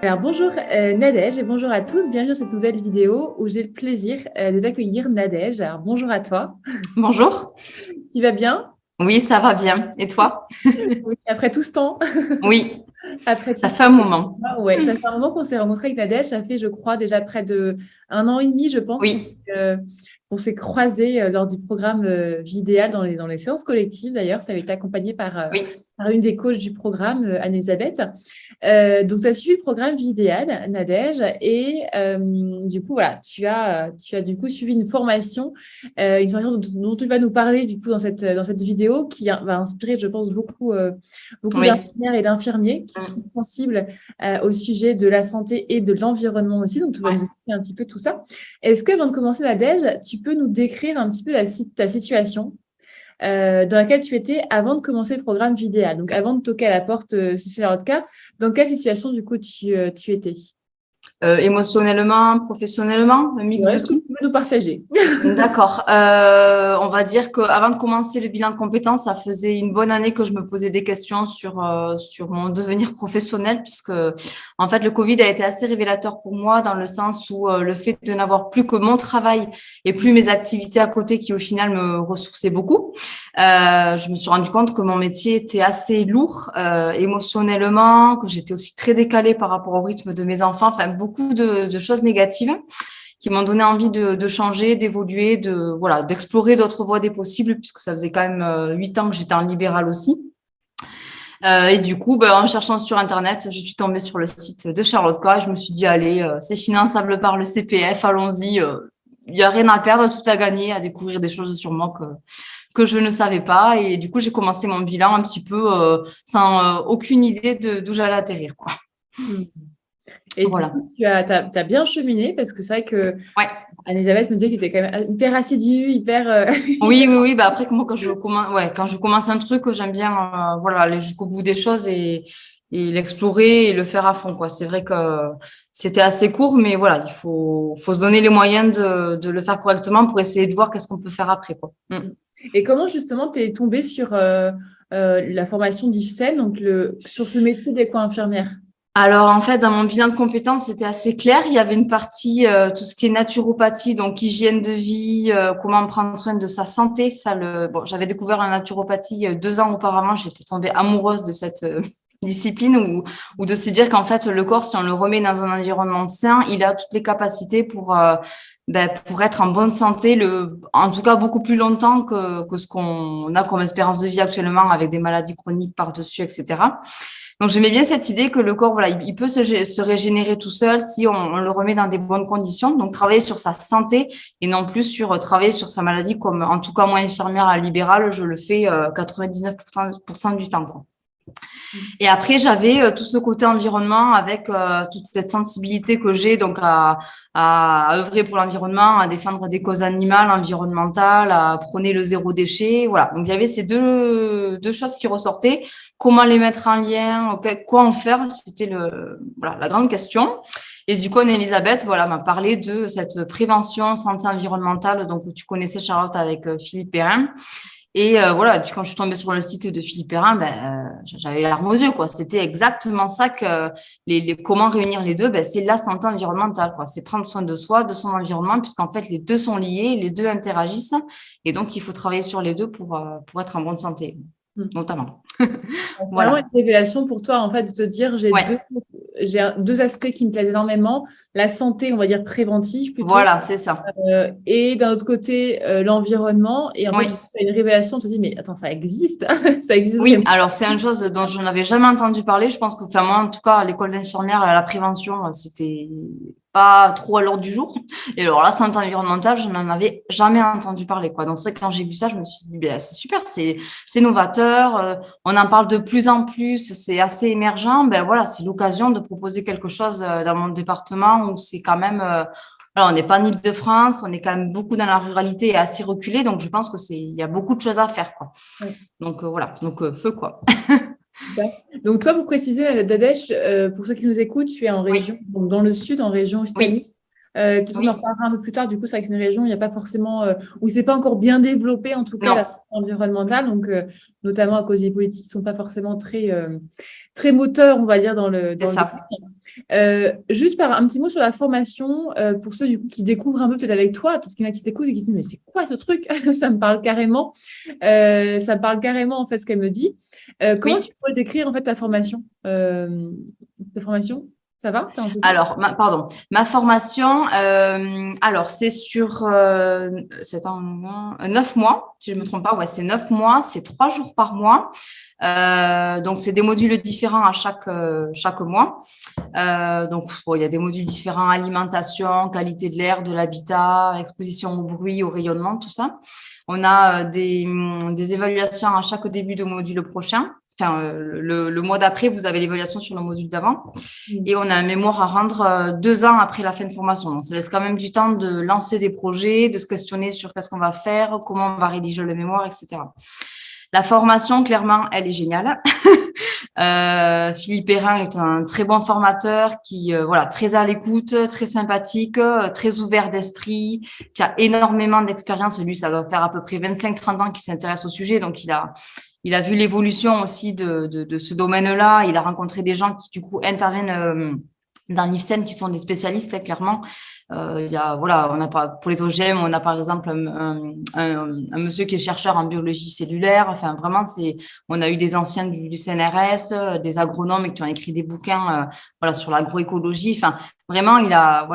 Alors bonjour Nadège et bonjour à tous, bienvenue sur cette nouvelle vidéo où j'ai le plaisir de t'accueillir Nadège. Alors bonjour à toi, Bonjour. tu vas bien? Oui, ça va bien. Et toi? Oui. Après tout ce temps, Oui, après tout ça ce fait temps, un moment. ouais, ça fait un moment qu'on s'est rencontrés avec Nadège, ça fait je crois déjà près de un an et demi je pense Oui, qu'on s'est croisés lors du programme Vidéal dans les séances collectives d'ailleurs, tu avais été accompagnée oui. par une des coachs du programme, Anne-Elisabeth. Donc, tu as suivi le programme Vidéal, Nadège, et du coup, voilà, tu as du coup suivi une formation dont tu vas nous parler du coup dans cette vidéo qui va inspirer, je pense, beaucoup Oui. d'infirmières et d'infirmiers qui sont Mm. sensibles au sujet de la santé et de l'environnement aussi. Donc, tu vas Ouais. nous expliquer un petit peu tout ça. Est-ce que, avant de commencer, Nadège, tu peux nous décrire un petit peu ta situation dans laquelle tu étais avant de commencer le programme Vidéa. Donc, avant de toquer à la porte chez Larotka, dans quelle situation, du coup, tu étais? Émotionnellement, professionnellement, un mix Ouais, de est-ce que tu tout. peux nous partager? D'accord. On va dire qu'avant de commencer le bilan de compétences, ça faisait une bonne année que je me posais des questions sur mon devenir professionnel, puisque en fait le Covid a été assez révélateur pour moi dans le sens où le fait de n'avoir plus que mon travail et plus mes activités à côté qui au final me ressourçaient beaucoup, je me suis rendu compte que mon métier était assez lourd émotionnellement, que j'étais aussi très décalée par rapport au rythme de mes enfants, enfin beaucoup de choses négatives qui m'ont donné envie de changer, d'évoluer, voilà, d'explorer d'autres voies des possibles, puisque ça faisait quand même 8 ans que j'étais en libéral aussi. Et du coup, en cherchant sur Internet, je suis tombée sur le site de Charlotte K. Je me suis dit, allez, c'est finançable par le CPF, allons-y. Il n'y a rien à perdre, tout à gagner, à découvrir des choses sur moi que je ne savais pas. Et du coup, j'ai commencé mon bilan un petit peu sans aucune idée d'où j'allais atterrir, quoi. Hmm. Et du Voilà. coup, t'as bien cheminé parce que c'est vrai que Ouais. Anne-Elisabeth me disait que tu étais quand même hyper assidue, hyper, hyper... Oui, oui, oui. Bah après, moi, quand je commence un truc, j'aime bien, voilà, aller jusqu'au bout des choses et l'explorer et le faire à fond, quoi. C'est vrai que c'était assez court, mais voilà, faut se donner les moyens de le faire correctement pour essayer de voir qu'est-ce qu'on peut faire après, quoi. Mm. Et comment justement tu es tombée sur la formation d'IFSEN, donc sur ce métier d'éco-infirmière? Alors, en fait, dans mon bilan de compétences, c'était assez clair. Il y avait une partie, tout ce qui est naturopathie, donc hygiène de vie, comment prendre soin de sa santé. Bon, j'avais découvert la naturopathie 2 ans auparavant. J'étais tombée amoureuse de cette discipline ou de se dire qu'en fait, le corps, si on le remet dans un environnement sain, il a toutes les capacités pour être en bonne santé, en tout cas beaucoup plus longtemps que ce qu'on a comme espérance de vie actuellement avec des maladies chroniques par-dessus, etc. Donc, j'aimais bien cette idée que le corps, voilà, il peut se régénérer tout seul si on le remet dans des bonnes conditions. Donc, travailler sur sa santé et non plus travailler sur sa maladie, comme en tout cas moi, infirmière à libérale, je le fais 99% du temps, quoi. Et après, j'avais tout ce côté environnement avec toute cette sensibilité que j'ai donc à œuvrer pour l'environnement, à défendre des causes animales, environnementales, à prôner le zéro déchet. Voilà. Donc, il y avait ces deux choses qui ressortaient. Comment les mettre en lien? Quoi en faire? C'était voilà, la grande question. Et du coup, Anne-Elisabeth, voilà, m'a parlé de cette prévention santé environnementale. Donc, tu connaissais Charlotte avec Philippe Perrin. Et voilà, et puis quand je suis tombée sur le site de Philippe Perrin, j'avais les larmes aux yeux, quoi. C'était exactement ça que comment réunir les deux, c'est la santé environnementale, quoi. C'est prendre soin de soi, de son environnement, puisqu'en fait, les deux sont liés, les deux interagissent. Et donc, il faut travailler sur les deux pour être en bonne santé, notamment. C'est vraiment une Voilà. révélation pour toi, en fait, de te dire, Ouais. j'ai deux aspects qui me plaisent énormément. La santé, on va dire préventive plutôt, Voilà, c'est ça. et d'un autre côté, l'environnement. Et en fait, Oui. tu as une révélation, tu te dis, mais attends, ça existe, ça existe Oui, vraiment. alors c'est une chose dont je n'avais jamais entendu parler. Je pense que, enfin, moi, en tout cas, à l'école d'infirmière, la prévention, c'était pas trop à l'ordre du jour. Et alors la santé environnementale, je n'en avais jamais entendu parler, quoi. Donc, c'est quand j'ai vu ça, je me suis dit, c'est super, c'est novateur, on en parle de plus en plus, c'est assez émergent. Ben voilà, c'est l'occasion de proposer quelque chose dans mon département où c'est quand même, voilà, on n'est pas en Île-de-France, on est quand même beaucoup dans la ruralité et assez reculé. Donc, je pense que il y a beaucoup de choses à faire, quoi. Ouais, Donc voilà, donc feu quoi. super. Donc, toi, pour préciser, Dadesh, pour ceux qui nous écoutent, tu es en région, Oui, donc dans le sud, en région Occitanie. oui, Peut-être qu'on en Oui, reparlera un peu plus tard. Du coup, c'est vrai que c'est une région où il n'y a pas forcément, où c'est pas encore bien développé, en tout cas, non, la environnementale. Donc, notamment à cause des politiques qui ne sont pas forcément très moteurs, on va dire, c'est dans le ça. domaine. Juste par un petit mot sur la formation, pour ceux du coup qui découvrent un peu peut-être avec toi, parce qu'il y en a qui t'écoutent et qui se disent, mais c'est quoi ce truc? Ça me parle carrément. Ça me parle carrément, en fait, ce qu'elle me dit. Comment tu Oui. pourrais décrire, en fait, ta formation? Ta formation, ça va? T'as un peu tout? Alors, pardon, ma formation, alors c'est sur 9 mois, si je ne me trompe pas, ouais, c'est 9 mois, c'est 3 jours par mois. Donc, c'est des modules différents à chaque mois. Donc, bon, il y a des modules différents, alimentation, qualité de l'air, de l'habitat, exposition au bruit, au rayonnement, tout ça. On a des évaluations à chaque début de module prochain. Enfin, le mois d'après, vous avez l'évaluation sur le module d'avant. Mm. Et on a un mémoire à rendre 2 ans après la fin de formation. Donc, ça laisse quand même du temps de lancer des projets, de se questionner sur qu'est-ce qu'on va faire, comment on va rédiger le mémoire, etc. La formation, clairement, elle est géniale. Philippe Perrin est un très bon formateur qui, voilà, très à l'écoute, très sympathique, très ouvert d'esprit, qui a énormément d'expérience. Lui, ça doit faire à peu près 25-30 ans qu'il s'intéresse au sujet. Donc, il a vu l'évolution aussi de ce domaine-là. Il a rencontré des gens qui, du coup, interviennent dans l'IFSEN qui sont des spécialistes, hein, clairement. Il y a, voilà, on a pas, pour les OGM, on a par exemple un monsieur qui est chercheur en biologie cellulaire. Enfin, vraiment, on a eu des anciens du CNRS, des agronomes qui ont écrit des bouquins, voilà, sur l'agroécologie. Enfin, vraiment, il a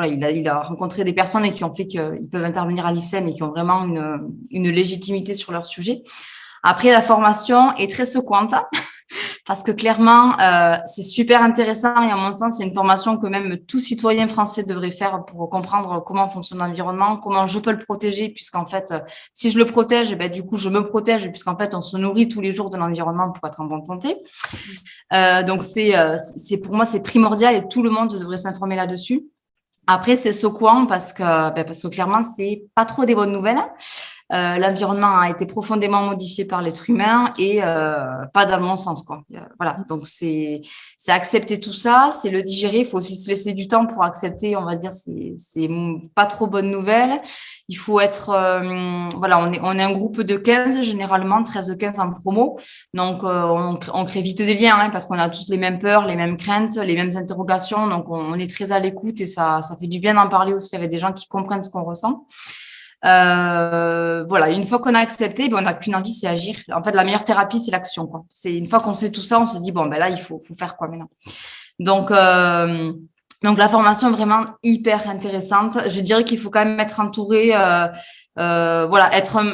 rencontré des personnes et qui ont fait qu'ils peuvent intervenir à l'IFSEN et qui ont vraiment une légitimité sur leur sujet. Après, la formation est très secouante parce que clairement, c'est super intéressant et à mon sens, c'est une formation que même tout citoyen français devrait faire pour comprendre comment fonctionne l'environnement, comment je peux le protéger, puisqu'en fait, si je le protège, eh ben, du coup, je me protège, puisqu'en fait, on se nourrit tous les jours de l'environnement pour être en bonne santé. Donc, pour moi, c'est primordial et tout le monde devrait s'informer là-dessus. Après, c'est secouant parce que clairement, c'est pas trop des bonnes nouvelles. L'environnement a été profondément modifié par l'être humain et pas dans le bon sens, quoi. Voilà, donc c'est accepter tout ça, c'est le digérer. Il faut aussi se laisser du temps pour accepter, on va dire, c'est pas trop bonne nouvelle. Il faut être, voilà, on est un groupe de 15 généralement, 13 de 15 en promo, donc on crée vite des liens hein, parce qu'on a tous les mêmes peurs, les mêmes craintes, les mêmes interrogations, donc on est très à l'écoute et ça fait du bien d'en parler aussi avec des gens qui comprennent ce qu'on ressent. Voilà, une fois qu'on a accepté, ben, on n'a qu'une envie, c'est agir. En fait, la meilleure thérapie, c'est l'action, quoi. C'est une fois qu'on sait tout ça, on se dit bon, ben là, il faut faire quoi maintenant. Donc, donc la formation est vraiment hyper intéressante. Je dirais qu'il faut quand même être entouré, voilà,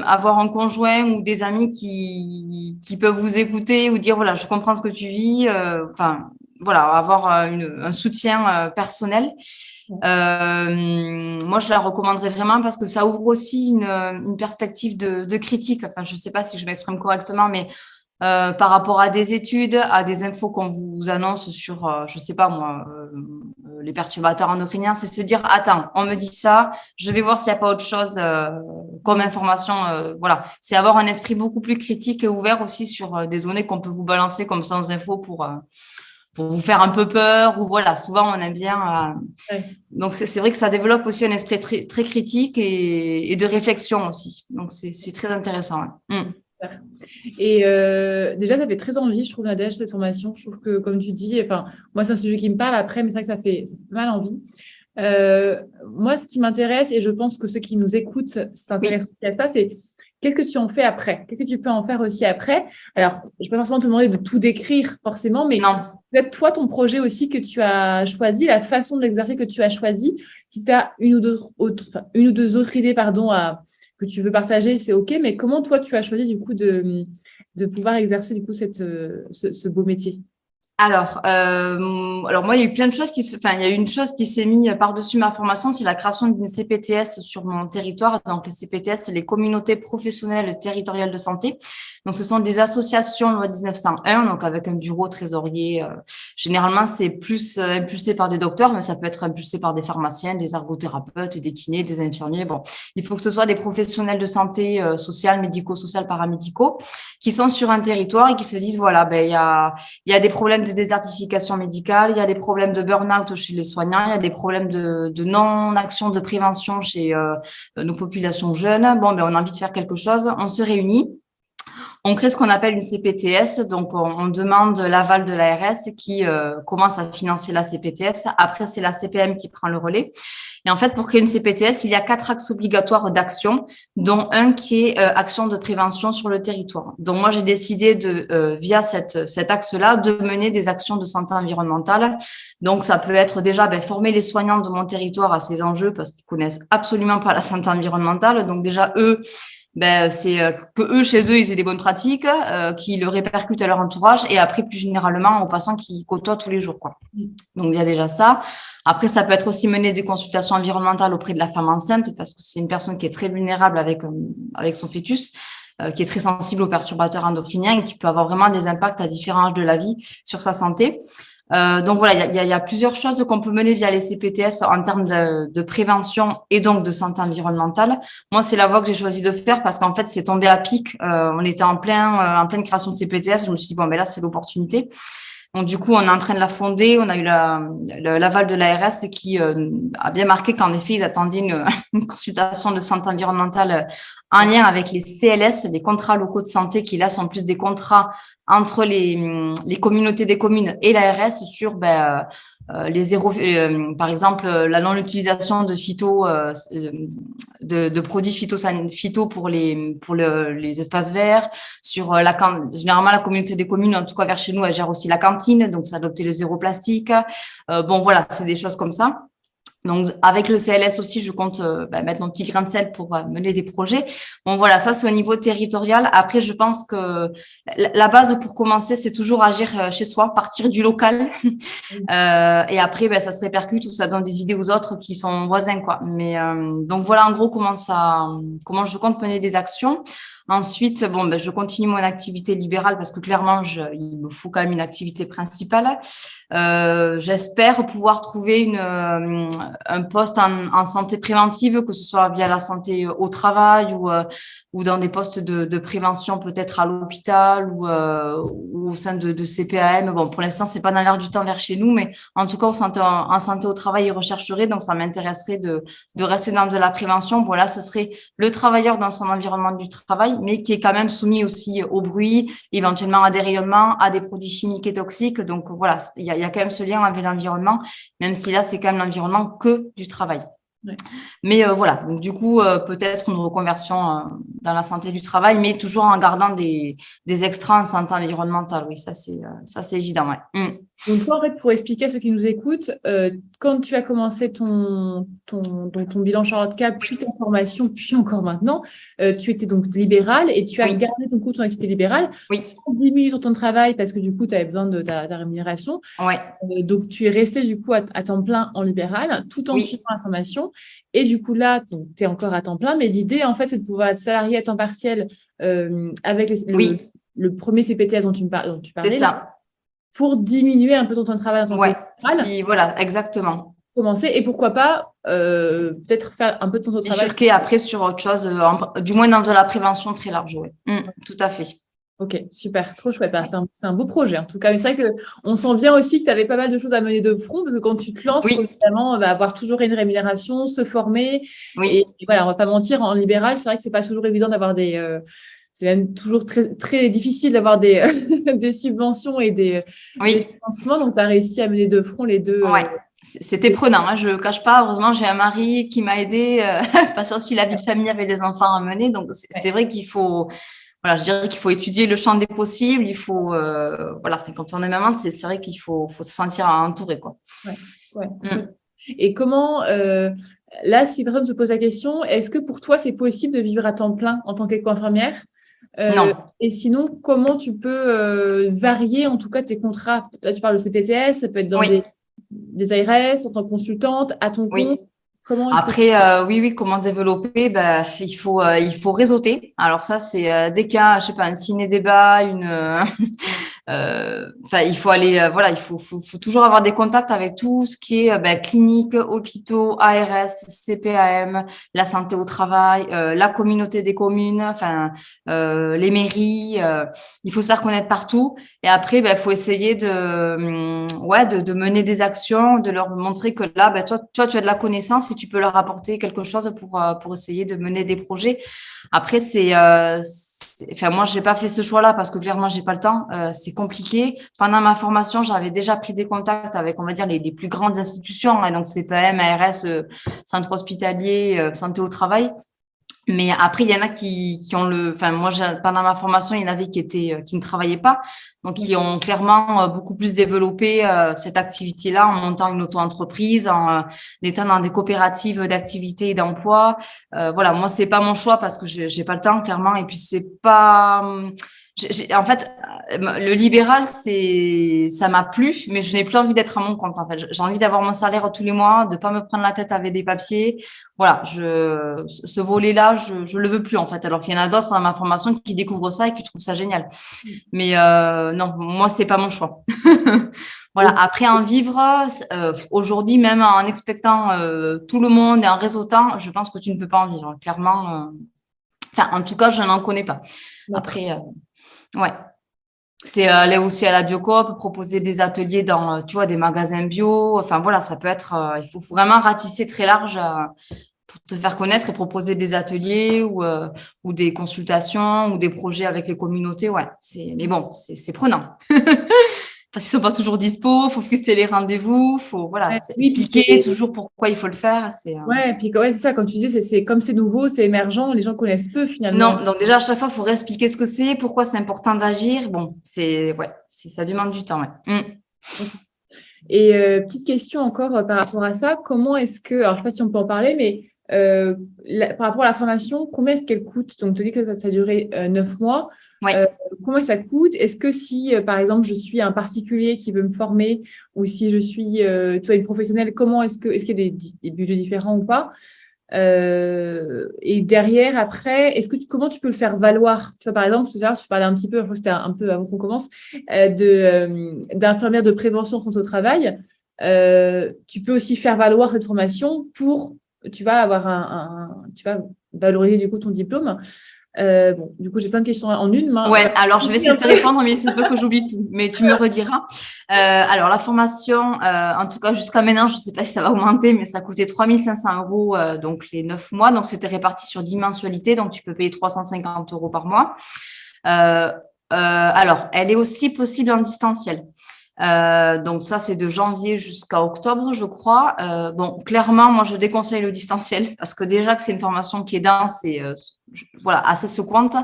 avoir un conjoint ou des amis qui peuvent vous écouter ou dire voilà, je comprends ce que tu vis. Enfin, voilà, avoir un soutien personnel. Moi, je la recommanderais vraiment parce que ça ouvre aussi une perspective de critique. Enfin, je ne sais pas si je m'exprime correctement, mais par rapport à des études, à des infos qu'on vous annonce sur, je ne sais pas moi, les perturbateurs endocriniens, c'est se dire, attends, on me dit ça, je vais voir s'il n'y a pas autre chose comme information. Voilà, c'est avoir un esprit beaucoup plus critique et ouvert aussi sur des données qu'on peut vous balancer comme ça aux infos pour vous faire un peu peur ou voilà, souvent on aime bien. Ouais. Donc c'est vrai que ça développe aussi un esprit très, très critique et de réflexion aussi. Donc c'est très intéressant. Ouais. Super. Et déjà, ça fait très envie, je trouve, Nadège, cette formation. Je trouve que, comme tu dis, enfin, moi, c'est un sujet qui me parle après, mais c'est vrai que ça fait pas mal envie. Moi, ce qui m'intéresse, et je pense que ceux qui nous écoutent Oui, s'intéressent aussi à ça, c'est qu'est-ce que tu en fais après? Qu'est-ce que tu peux en faire aussi après? Alors, je ne vais pas forcément te demander de tout décrire forcément, mais non. peut-être toi, ton projet aussi que tu as choisi, la façon de l'exercer que tu as choisi, si tu as une ou deux autres idées, pardon, que tu veux partager, c'est OK, mais comment toi, tu as choisi du coup de pouvoir exercer du coup ce beau métier? Alors moi, il y a eu plein de choses enfin, il y a eu une chose qui s'est mise par-dessus ma formation, c'est la création d'une CPTS sur mon territoire. Donc, les CPTS, les communautés professionnelles territoriales de santé. Donc, ce sont des associations loi 1901, donc avec un bureau trésorier. Généralement, c'est plus impulsé par des docteurs, mais ça peut être impulsé par des pharmaciens, des ergothérapeutes, des kinés, des infirmiers. Bon, il faut que ce soit des professionnels de santé sociale, médico-sociale, paramédicaux, qui sont sur un territoire et qui se disent, voilà, ben, il y a des problèmes de de désertification médicale, il y a des problèmes de burn-out chez les soignants, il y a des problèmes de non-action de prévention chez nos populations jeunes. Bon, ben, on a envie de faire quelque chose, on se réunit. On crée ce qu'on appelle une CPTS, donc on demande l'aval de l'ARS qui commence à financer la CPTS. Après, c'est la CPM qui prend le relais. Et en fait, pour créer une CPTS, il y a 4 axes obligatoires d'action, dont un qui est action de prévention sur le territoire. Donc moi, j'ai décidé via cet axe-là, de mener des actions de santé environnementale. Donc ça peut être déjà former les soignants de mon territoire à ces enjeux parce qu'ils connaissent absolument pas la santé environnementale. Donc déjà, eux, c'est que eux, chez eux, ils aient des bonnes pratiques, qui le répercutent à leur entourage et après, plus généralement, aux patients qui côtoient tous les jours, quoi. Donc, il y a déjà ça. Après, ça peut être aussi mener des consultations environnementales auprès de la femme enceinte parce que c'est une personne qui est très vulnérable avec son fœtus, qui est très sensible aux perturbateurs endocriniens et qui peut avoir vraiment des impacts à différents âges de la vie sur sa santé. Donc voilà, il y a plusieurs choses qu'on peut mener via les CPTS en termes de prévention et donc de santé environnementale. Moi, c'est la voie que j'ai choisi de faire parce qu'en fait, c'est tombé à pic. On était en pleine création de CPTS. Je me suis dit, bon, là, c'est l'opportunité. Donc, du coup, on est en train de la fonder. On a eu l'aval de l'ARS qui a bien marqué qu'en effet, ils attendaient une consultation de santé environnementale en lien avec les CLS, les contrats locaux de santé, qui là sont plus des contrats entre les communautés des communes et l'ARS sur les par exemple, la non-utilisation de de produits phyto pour les espaces verts, sur généralement la communauté des communes, en tout cas vers chez nous, elle gère aussi la cantine, donc c'est adopter le zéro plastique. Bon voilà, c'est des choses comme ça. Donc, avec le CLS aussi, je compte mettre mon petit grain de sel pour mener des projets. Bon, voilà, ça, c'est au niveau territorial. Après, je pense que la base pour commencer, c'est toujours agir chez soi, partir du local. Et après, ça se répercute ou ça donne des idées aux autres qui sont voisins, quoi. Mais donc, voilà, en gros, comment je compte mener des actions. Ensuite, je continue mon activité libérale parce que clairement, il me faut quand même une activité principale. J'espère pouvoir trouver un poste en santé préventive, que ce soit via la santé au travail ou dans des postes de prévention, peut-être à l'hôpital ou au sein de CPAM. Bon, pour l'instant, c'est pas dans l'air du temps vers chez nous, mais en tout cas, en santé au travail, ils rechercheraient. Donc, ça m'intéresserait de rester dans de la prévention. Voilà, ce serait le travailleur dans son environnement du travail, mais qui est quand même soumis aussi au bruit, éventuellement à des rayonnements, à des produits chimiques et toxiques. Donc, voilà, il y a quand même ce lien avec l'environnement, même si là, c'est quand même l'environnement que du travail. Ouais. Mais voilà, donc du coup, peut-être une reconversion dans la santé du travail, mais toujours en gardant des extras en santé environnementale. Oui, ça c'est évident. Ouais. Donc, toi, en fait, pour expliquer à ceux qui nous écoutent, quand tu as commencé ton bilan Charlotte Cap, puis ta formation, puis encore maintenant, tu étais donc libérale et tu as gardé ton cours de ton activité libérale sans diminuer sur ton travail parce que du coup, tu avais besoin de ta rémunération. Ouais. Donc, tu es resté du coup à temps plein en libéral tout en suivant la formation. Et du coup, là, tu es encore à temps plein, mais l'idée, en fait, c'est de pouvoir être salarié à temps partiel avec le premier CPTS dont tu parlais. C'est ça. Pour diminuer un peu ton temps de travail en tant que voilà, exactement. Commencer et pourquoi pas peut-être faire un peu de ton temps de travail. Bifurquer après sur autre chose, du moins dans de la prévention très large, oui. Tout à fait. Ok, super, trop chouette. C'est un beau projet en tout cas. Mais c'est vrai qu'on sent bien aussi que tu avais pas mal de choses à mener de front parce que quand tu te lances, évidemment, on va avoir toujours une rémunération, se former. Et voilà, on va pas mentir, en libéral, c'est vrai que c'est pas toujours évident d'avoir c'est même toujours très, très difficile d'avoir des subventions et des financements. Donc, tu as réussi à mener de front les deux. C'était prenant, hein, je ne cache pas. Heureusement, j'ai un mari qui m'a aidé parce que aussi la vie de famille avec des enfants à mener. Donc, c'est vrai qu'il faut, je dirais qu'il faut étudier le champ des possibles. Il faut, quand on est maman, c'est vrai qu'il faut se sentir entouré, quoi. Et comment, là, si personne se pose la question, est-ce que pour toi, c'est possible de vivre à temps plein en tant qu'éco-infirmière? Non. Et sinon, comment tu peux varier en tout cas tes contrats? Là, tu parles de CPTS, ça peut être dans des ARS, en tant que consultante, à ton compte. Comment est-ce que... Après, oui, comment développer? Ben, il faut réseauter. Alors ça, c'est dès qu'il y a, je sais pas, un ciné-débat, enfin, il faut aller, voilà, faut toujours avoir des contacts avec tout ce qui est ben, clinique, hôpitaux, ARS, CPAM, la santé au travail, la communauté des communes, enfin, les mairies. Il faut se faire connaître partout. Et après, ben, faut essayer de mener des actions, de leur montrer que là, ben, toi, tu as de la connaissance et tu peux leur apporter quelque chose pour essayer de mener des projets. Après, enfin, moi, j'ai pas fait ce choix-là parce que clairement, j'ai pas le temps. C'est compliqué. Pendant ma formation, j'avais déjà pris des contacts avec, on va dire, les plus grandes institutions, hein, donc CPM, ARS, centre hospitalier, santé au travail. Mais après, il y en a qui ont enfin, moi, pendant ma formation, il y en avait qui ne travaillaient pas, donc qui ont clairement beaucoup plus développé cette activité-là en montant une auto-entreprise, en étant dans des coopératives d'activité et d'emploi. Voilà, moi, c'est pas mon choix parce que j'ai pas le temps, clairement, et puis c'est pas. En fait, le libéral, ça m'a plu, mais je n'ai plus envie d'être à mon compte. En fait, j'ai envie d'avoir mon salaire tous les mois, de pas me prendre la tête avec des papiers. Voilà, ce volet-là, je le veux plus en fait. Alors qu'il y en a d'autres dans ma formation qui découvrent ça et qui trouvent ça génial. Mais non, moi c'est pas mon choix. Voilà. Après en vivre, aujourd'hui même en expectant tout le monde et en réseautant, je pense que tu ne peux pas en vivre. Clairement. Enfin, en tout cas, je n'en connais pas. Après, ouais. C'est aller aussi à la Biocoop, proposer des ateliers dans, tu vois, des magasins bio. Enfin, voilà, ça peut être, il faut vraiment ratisser très large pour te faire connaître et proposer des ateliers ou des consultations ou des projets avec les communautés. Ouais, mais bon, c'est prenant. Parce qu'ils sont pas toujours dispo, faut fixer les rendez-vous, faut, voilà, Oui, expliquer toujours pourquoi il faut le faire. Ouais, puis ouais, c'est ça, comme tu disais, comme c'est nouveau, c'est émergent, les gens connaissent peu finalement. Non, donc déjà, à chaque fois, il faut réexpliquer ce que c'est, pourquoi c'est important d'agir. Bon, ça demande du temps, ouais. Ok. Et petite question encore par rapport à ça, comment est-ce que, alors je ne sais pas si on peut en parler, mais par rapport à la formation, combien est-ce qu'elle coûte? Donc, tu as dit que ça a duré 9 mois. Ouais. Comment ça coûte? Est-ce que si, par exemple, je suis un particulier qui veut me former ou si je suis toi, une professionnelle, est-ce qu'il y a des budgets différents ou pas? Et derrière, après, comment tu peux le faire valoir? Tu vois, par exemple, tout à l'heure, tu parlais un petit peu, je crois que c'était un peu avant qu'on commence, d'infirmière de prévention contre au travail. Tu peux aussi faire valoir cette formation pour, tu vas avoir tu vas valoriser du coup ton diplôme. Bon, du coup, j'ai plein de questions en une main. Ouais, alors je vais essayer de te répondre, mais c'est peu que j'oublie tout, mais tu me rediras. Alors la formation, en tout cas jusqu'à maintenant, je ne sais pas si ça va augmenter, mais ça coûtait 3 500 euros donc les 9 mois. Donc c'était réparti sur 10 mensualités, donc tu peux payer 350 euros par mois. Alors, elle est aussi possible en distanciel. Donc ça, c'est de janvier jusqu'à octobre, je crois. Bon, clairement, moi, je déconseille le distanciel parce que déjà que c'est une formation qui est dense et voilà, assez secouante.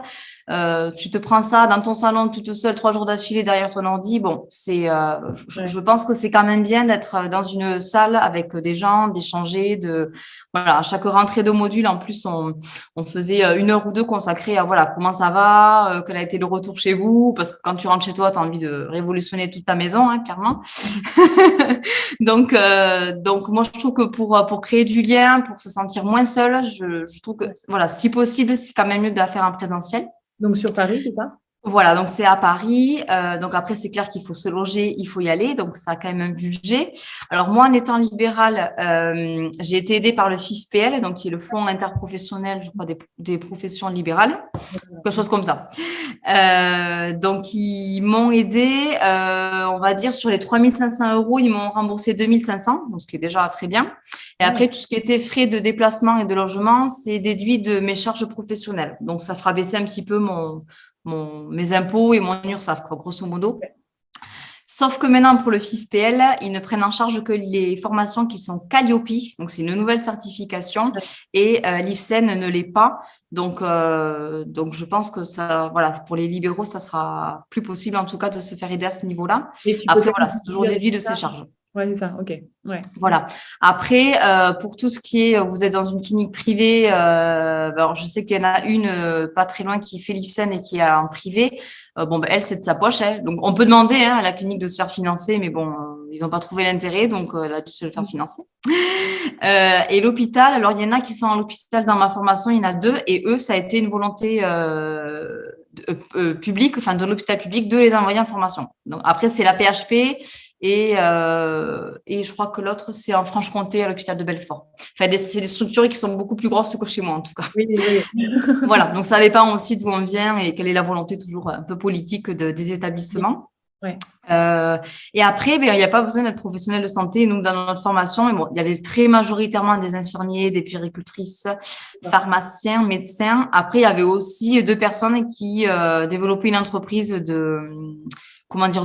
Tu te prends ça dans ton salon toute seule 3 jours d'affilée derrière ton ordi. Bon, je pense que c'est quand même bien d'être dans une salle avec des gens, d'échanger, voilà, à chaque rentrée de module, en plus, on faisait 1 heure ou deux consacrée à voilà, comment ça va, quel a été le retour chez vous, parce que quand tu rentres chez toi, tu as envie de révolutionner toute ta maison, hein, clairement. Donc moi, je trouve que pour créer du lien, pour se sentir moins seul, je trouve que, voilà, si possible, c'est quand même mieux de la faire en présentiel. Donc sur Paris, c'est ça? Voilà, donc c'est à Paris. Donc après, c'est clair qu'il faut se loger, il faut y aller. Donc ça a quand même un budget. Alors moi, en étant libérale, j'ai été aidée par le FIFPL, donc qui est le Fonds interprofessionnel, je crois, des professions libérales, quelque chose comme ça. Donc ils m'ont aidée, on va dire, sur les 3 500 euros, ils m'ont remboursé 2 500, donc ce qui est déjà très bien. Et après, tout ce qui était frais de déplacement et de logement, c'est déduit de mes charges professionnelles. Donc ça fera baisser un petit peu mes impôts et mon URSSAF, quoi, grosso modo. Sauf que maintenant, pour le FIFPL, ils ne prennent en charge que les formations qui sont Calliope, donc c'est une nouvelle certification, et l'IFSEN ne l'est pas. Donc je pense que ça, voilà, pour les libéraux, ça sera plus possible, en tout cas, de se faire aider à ce niveau-là. Après, voilà, c'est toujours déduit de ses charges. Ouais, c'est ça, ok. Ouais. Voilà. Après, pour tout ce qui est, vous êtes dans une clinique privée, alors je sais qu'il y en a une pas très loin qui fait l'IFSEN et qui est en privé. Bon, elle, c'est de sa poche. Donc, on peut demander à la clinique de se faire financer, mais bon, ils n'ont pas trouvé l'intérêt, donc elle a dû se le faire financer. Et l'hôpital, alors il y en a qui sont à l'hôpital dans ma formation, il y en a 2, et eux, ça a été une volonté publique, enfin de l'hôpital public, de les envoyer en formation. Donc après, c'est la PHP. Et je crois que l'autre, c'est en Franche-Comté, à l'hôpital de Belfort. Enfin, c'est des structures qui sont beaucoup plus grosses que chez moi, en tout cas. Oui, oui. Voilà, donc ça dépend aussi d'où on vient et quelle est la volonté toujours un peu politique des établissements. Ouais. Et après, il n'y a pas besoin d'être professionnel de santé. Donc, dans notre formation, bon, il y avait très majoritairement des infirmiers, des puéricultrices, pharmaciens, médecins. Après, il y avait aussi 2 personnes qui développaient une entreprise de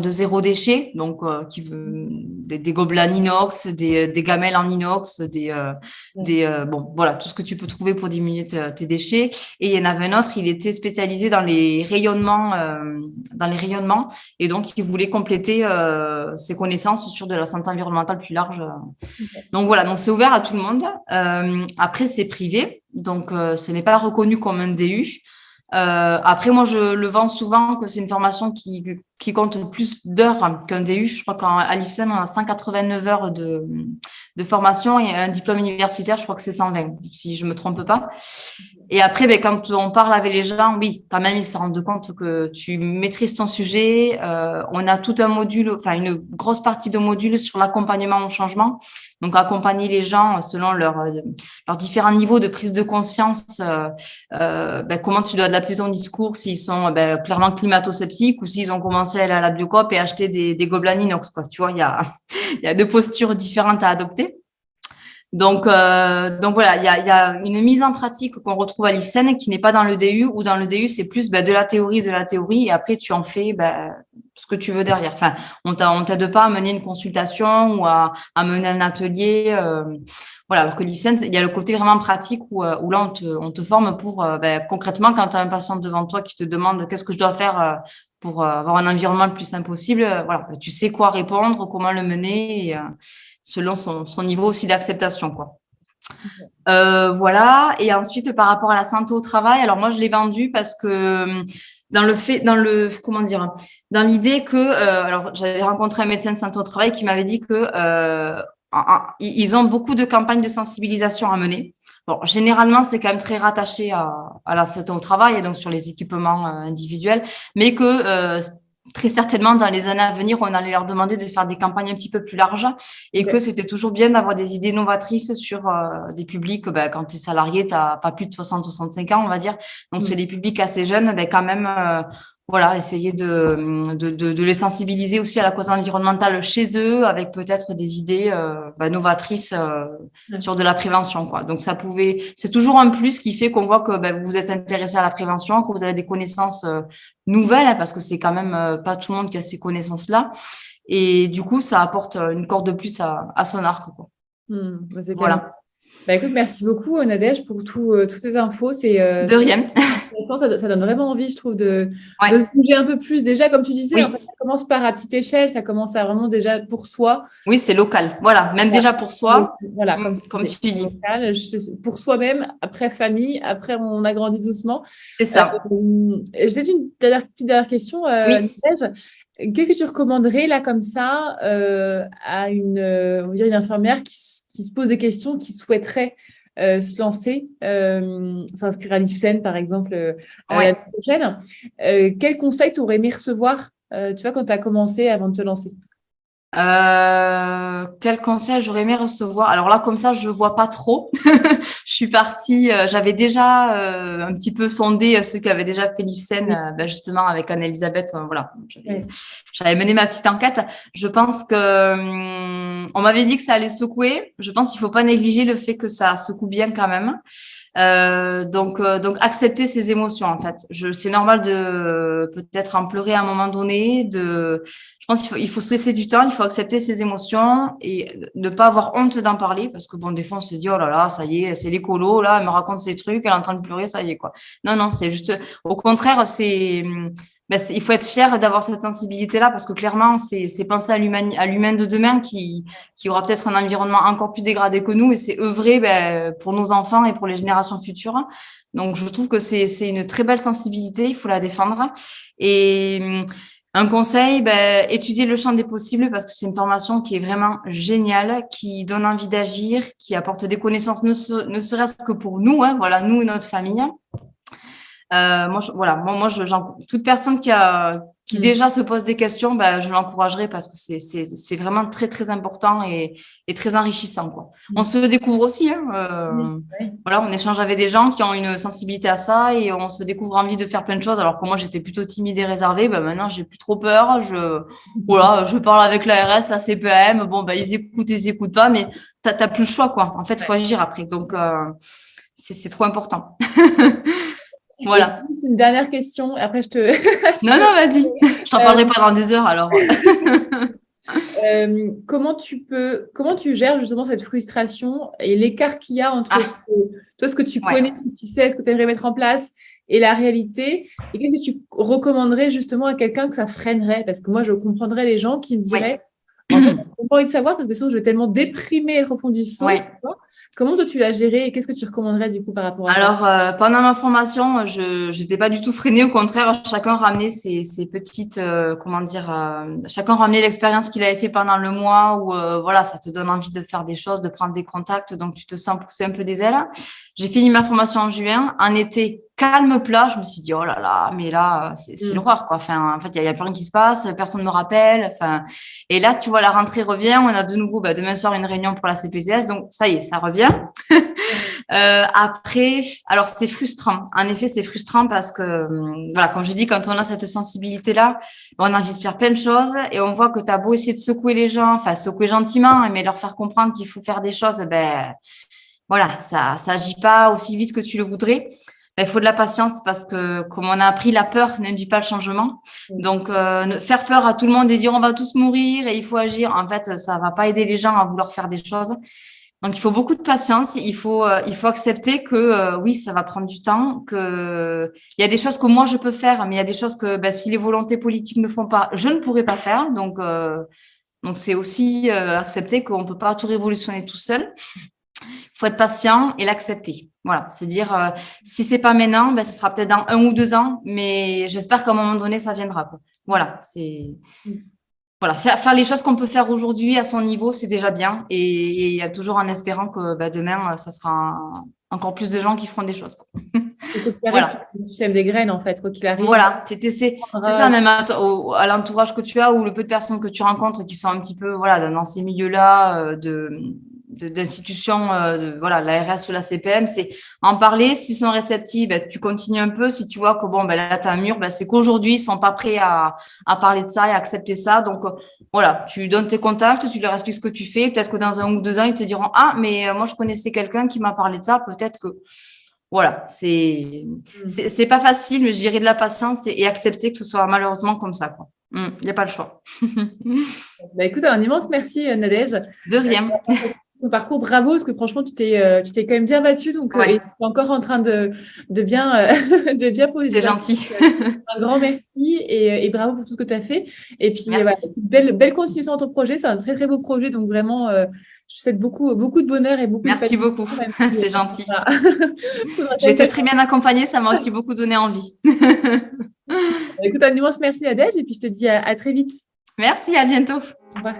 zéro déchet, donc des gobelets en inox, des gamelles en inox, bon, voilà, tout ce que tu peux trouver pour diminuer tes déchets. Et il y en avait un autre, il était spécialisé dans les rayonnements, et donc il voulait compléter ses connaissances sur de la santé environnementale plus large. Donc voilà, donc c'est ouvert à tout le monde. Après, c'est privé, donc ce n'est pas reconnu comme un DU. Après, moi, je le vends souvent que c'est une formation qui compte plus d'heures qu'un DU. Je crois qu'à l'IFSEN, on a 189 heures de formation et un diplôme universitaire, je crois que c'est 120, si je me trompe pas. Et après, quand on parle avec les gens, oui, quand même, ils se rendent compte que tu maîtrises ton sujet. On a tout un module, enfin une grosse partie de module sur l'accompagnement au changement. Donc, accompagner les gens selon leurs différents niveaux de prise de conscience, comment tu dois adapter ton discours s'ils sont clairement climato-sceptiques ou s'ils ont commencé à aller à la Biocoop et acheter des gobelets en inox, quoi. Tu vois, il y a 2 postures différentes à adopter. Donc voilà, il y a une mise en pratique qu'on retrouve à l'IFSEN qui n'est pas dans le DU, ou dans le DU, c'est plus de la théorie, et après tu en fais ce que tu veux derrière. Enfin, on t'aide pas à mener une consultation ou à mener un atelier. Voilà, alors que l'IFSEN, il y a le côté vraiment pratique où là, on te forme pour concrètement, quand tu as un patient devant toi qui te demande qu'est-ce que je dois faire pour avoir un environnement le plus sain possible, voilà, tu sais quoi répondre, comment le mener, et, selon son niveau aussi d'acceptation, quoi. Voilà. Et ensuite, par rapport à la santé au travail, alors moi, je l'ai vendu parce que dans l'idée que, alors j'avais rencontré un médecin de santé au travail qui m'avait dit que ils ont beaucoup de campagnes de sensibilisation à mener. Bon, généralement, c'est quand même très rattaché à la santé au travail et donc sur les équipements individuels, mais que très certainement, dans les années à venir, on allait leur demander de faire des campagnes un petit peu plus larges, et que c'était toujours bien d'avoir des idées novatrices sur des publics. Quand tu es salarié, tu n'as pas plus de 60-65 ans, on va dire. Donc, c'est des publics assez jeunes, quand même, voilà, essayer de les sensibiliser aussi à la cause environnementale chez eux, avec peut-être des idées novatrices sur de la prévention, quoi. Donc, c'est toujours un plus qui fait qu'on voit que vous vous êtes intéressé à la prévention, que vous avez des connaissances nouvelles, hein, parce que c'est quand même pas tout le monde qui a ces connaissances-là. Et du coup, ça apporte une corde de plus à son arc, quoi. Voilà. Écoute, merci beaucoup, Nadège, pour toutes ces infos. De rien. Ça donne vraiment envie, je trouve, de se bouger un peu plus. Déjà, comme tu disais, en fait, ça commence par à petite échelle, ça commence à vraiment déjà pour soi. Oui, c'est local. Voilà, même déjà pour soi. Voilà, comme tu dis. Local, pour soi-même, après famille, après on a grandi doucement. C'est ça. J'ai une petite dernière question, Nadège. Qu'est-ce que tu recommanderais là comme ça à on va dire une infirmière qui se pose des questions, qui souhaiterait se lancer, s'inscrire à l'IFSEN par exemple l'année prochaine? Quel conseil tu aurais aimé recevoir tu vois, quand tu as commencé avant de te lancer? Quel conseil j'aurais aimé recevoir? Alors là, comme ça, je vois pas trop. Je suis partie, j'avais déjà un petit peu sondé ceux qui avaient déjà fait l'IFSEN, justement avec Anne-Elisabeth. Voilà, j'avais mené ma petite enquête. Je pense que on m'avait dit que ça allait secouer. Je pense qu'il faut pas négliger le fait que ça secoue bien quand même. Donc accepter ses émotions, en fait. C'est normal de peut-être en pleurer à un moment donné. Je pense qu'il faut se laisser du temps, il faut accepter ses émotions et ne pas avoir honte d'en parler, parce que bon, des fois on se dit oh là là, ça y est, c'est l'écolo, là, elle me raconte ses trucs, elle est en train de pleurer, ça y est, quoi. Non, c'est juste, au contraire, il faut être fier d'avoir cette sensibilité-là, parce que clairement, c'est penser à l'humain de demain qui aura peut-être un environnement encore plus dégradé que nous, et c'est œuvrer pour nos enfants et pour les générations futures. Donc, je trouve que c'est une très belle sensibilité, il faut la défendre. Et Un conseil, étudier le champ des possibles parce que c'est une formation qui est vraiment géniale, qui donne envie d'agir, qui apporte des connaissances, ne serait-ce que pour nous, hein, voilà, nous et notre famille. Toute personne qui déjà se pose des questions, je l'encouragerai parce que c'est vraiment très très important et très enrichissant, quoi. On se découvre aussi, hein, voilà, on échange avec des gens qui ont une sensibilité à ça et on se découvre envie de faire plein de choses. Alors que moi j'étais plutôt timide et réservée, maintenant j'ai plus trop peur. Je parle avec l'ARS, la CPM. Bon, ils écoutent pas, mais t'as plus le choix, quoi. En fait, faut agir après. Donc c'est trop important. Voilà. Une dernière question, après je te… Non, vas-y. Je t'en parlerai pas dans des heures, alors. Comment tu gères justement cette frustration et l'écart qu'il y a entre ce que tu connais, ce que tu sais, ce que tu aimerais mettre en place et la réalité? Et qu'est-ce que tu recommanderais justement à quelqu'un que ça freinerait? Parce que moi, je comprendrais les gens qui me diraient, en fait, j'ai pas envie de savoir parce que sinon, je vais tellement déprimer le fond du saut. Tu vois. Comment toi tu l'as géré et qu'est-ce que tu recommanderais du coup par rapport à ça? Alors, pendant ma formation, je n'étais pas du tout freinée. Au contraire, chacun ramenait ses petites, chacun ramenait l'expérience qu'il avait fait pendant le mois où, voilà, ça te donne envie de faire des choses, de prendre des contacts. Donc, tu te sens pousser un peu des ailes. J'ai fini ma formation en juin. En été, calme plat. Je me suis dit, oh là là, mais là, c'est l'horreur, quoi. Enfin, en fait, il y a plus rien qui se passe. Personne ne me rappelle. Enfin, et là, tu vois, la rentrée revient. On a de nouveau, demain soir, une réunion pour la CPCS. Donc, ça y est, ça revient. Après, alors c'est frustrant. En effet, c'est frustrant parce que, voilà, comme je dis, quand on a cette sensibilité-là, on a envie de faire plein de choses et on voit que tu as beau essayer de secouer les gens, enfin secouer gentiment, mais leur faire comprendre qu'il faut faire des choses, voilà, ça agit pas aussi vite que tu le voudrais. Il faut de la patience parce que, comme on a appris, la peur n'induit pas le changement. Donc, faire peur à tout le monde et dire on va tous mourir et il faut agir, en fait, ça va pas aider les gens à vouloir faire des choses. Donc, il faut beaucoup de patience. Il faut accepter que oui, ça va prendre du temps, que il y a des choses que moi je peux faire, mais il y a des choses que si les volontés politiques ne font pas, je ne pourrai pas faire. Donc c'est aussi accepter qu'on peut pas tout révolutionner tout seul. Il faut être patient et l'accepter. Voilà, se dire si c'est pas maintenant, ce sera peut-être dans 1 ou 2 ans, mais j'espère qu'à un moment donné ça viendra, quoi. Voilà, c'est voilà, faire les choses qu'on peut faire aujourd'hui à son niveau, c'est déjà bien. Et il y a toujours en espérant que demain, ça sera encore plus de gens qui feront des choses, quoi. Voilà. Tu sèmes des graines, en fait, quoi qu'il arrive. Voilà, c'est ça, même à l'entourage que tu as ou le peu de personnes que tu rencontres qui sont un petit peu dans ces milieux-là d'institutions, voilà, l'ARS ou la CPM, c'est en parler. S'ils sont réceptifs, tu continues un peu. Si tu vois que là, tu as un mur, c'est qu'aujourd'hui, ils sont pas prêts à parler de ça et à accepter ça. Donc, voilà, tu donnes tes contacts, tu leur expliques ce que tu fais. Peut-être que dans 1 ou 2 ans, ils te diront, ah, mais moi, je connaissais quelqu'un qui m'a parlé de ça. Peut-être que, voilà, c'est pas facile, mais je dirais de la patience et accepter que ce soit malheureusement comme ça, quoi. Il n'y a pas le choix. Écoute, un immense merci, Nadège. De rien. Ton parcours, bravo, parce que franchement, tu t'es quand même bien battu, donc et tu es encore en train de bien, de bien poser. C'est gentil. Un grand merci et bravo pour tout ce que tu as fait. Et puis, voilà, belle continuation dans ton projet. C'est un très, très beau projet, donc vraiment, je souhaite beaucoup, beaucoup de bonheur et beaucoup Merci de beaucoup, c'est gentil. Voilà. J'ai été très bien accompagnée, ça m'a aussi beaucoup donné envie. Écoute, un immense merci, Nadège, et puis je te dis à très vite. Merci, à bientôt. Au revoir.